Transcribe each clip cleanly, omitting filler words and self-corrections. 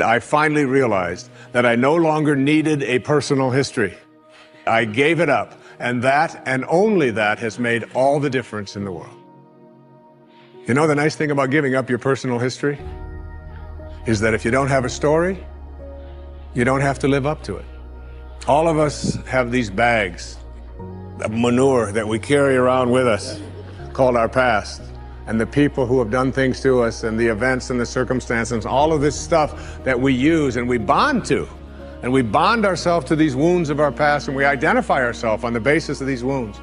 I finally realized that I no longer needed a personal history. I gave it up, and that, and only that, has made all the difference in the world. You know, the nice thing about giving up your personal history is that if you don't have a story, you don't have to live up to it. All of us have these bags of manure that we carry around with us called our past, and the people who have done things to us, and the events and the circumstances, all of this stuff that we use and we bond to. And we bond ourselves to these wounds of our past, and we identify ourselves on the basis of these wounds.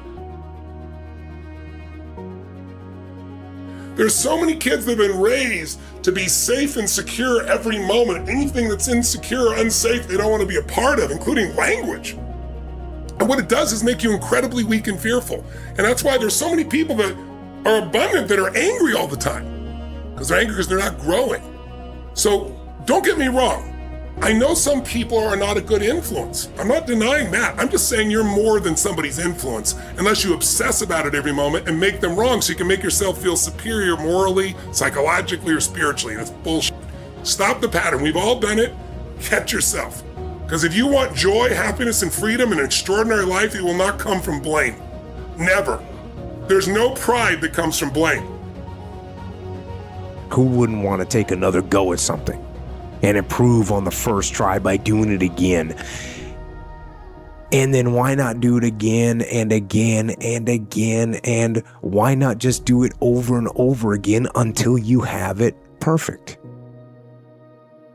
There's so many kids that have been raised to be safe and secure every moment. Anything that's insecure or unsafe, they don't want to be a part of, including language. And what it does is make you incredibly weak and fearful. And that's why there's so many people that are abundant that are angry all the time. Because they're angry because they're not growing. So don't get me wrong. I know some people are not a good influence. I'm not denying that. I'm just saying you're more than somebody's influence unless you obsess about it every moment and make them wrong so you can make yourself feel superior morally, psychologically, or spiritually. That's bullshit. Stop the pattern. We've all done it. Catch yourself. Because if you want joy, happiness, and freedom and an extraordinary life, it will not come from blame. Never. There's no pride that comes from blame. Who wouldn't want to take another go at something and improve on the first try by doing it again? And then why not do it again and again and again? And why not just do it over and over again until you have it perfect?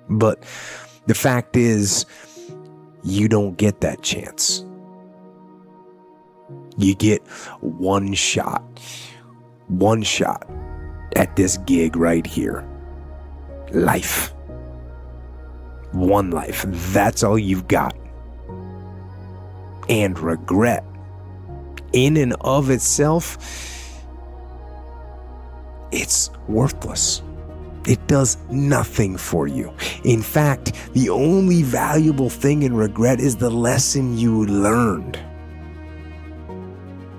But the fact is, you don't get that chance. You get one shot at this gig right here. Life. One life. That's all you've got. And regret, in and of itself, it's worthless. It does nothing for you. In fact, the only valuable thing in regret is the lesson you learned,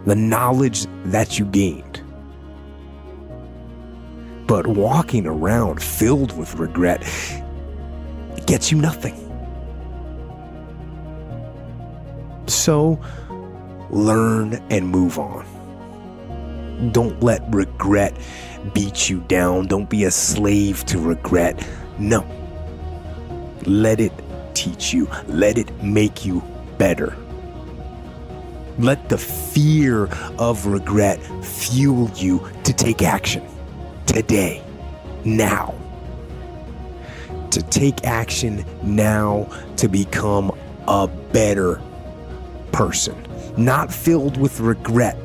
the knowledge that you gained. But walking around filled with regret, it gets you nothing. So, learn and move on. Don't let regret beat you down. Don't be a slave to regret. No. Let it teach you. Let it make you better. Let the fear of regret fuel you to take action today, now. To take action now to become a better person. Not filled with regret,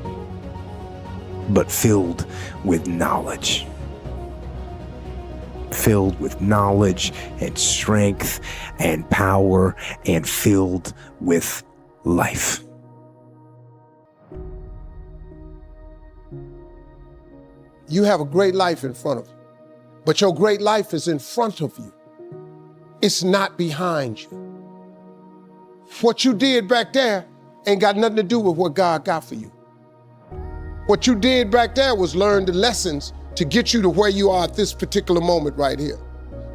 but filled with knowledge. Filled with knowledge and strength and power and filled with life. You have a great life in front of you, but your great life is in front of you. It's not behind you. What you did back there ain't got nothing to do with what God got for you. What you did back there was learn the lessons to get you to where you are at this particular moment right here.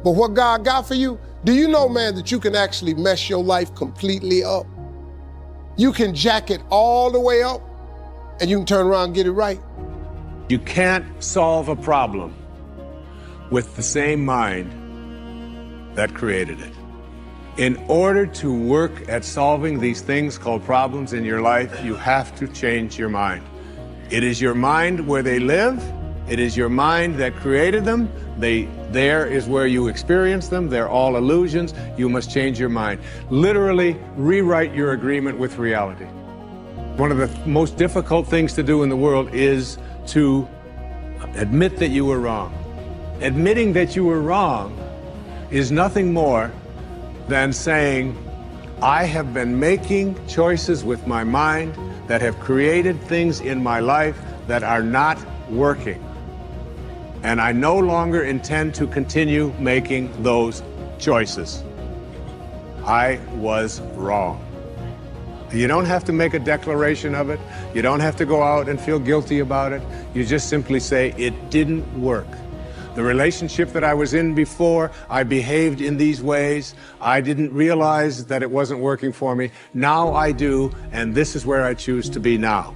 But what God got for you, do you know, man, that you can actually mess your life completely up? You can jack it all the way up and you can turn around and get it right. You can't solve a problem with the same mind that created it. In order to work at solving these things called problems in your life, you have to change your mind. It is your mind where they live. It is your mind that created them. There is where you experience them. They're all illusions. You must change your mind. Literally rewrite your agreement with reality. One of the most difficult things to do in the world is to admit that you were wrong. Admitting that you were wrong is nothing more than saying, I have been making choices with my mind that have created things in my life that are not working. And I no longer intend to continue making those choices. I was wrong. You don't have to make a declaration of it. You don't have to go out and feel guilty about it. You just simply say, it didn't work. The relationship that I was in before, I behaved in these ways. I didn't realize that it wasn't working for me. Now I do, and this is where I choose to be now.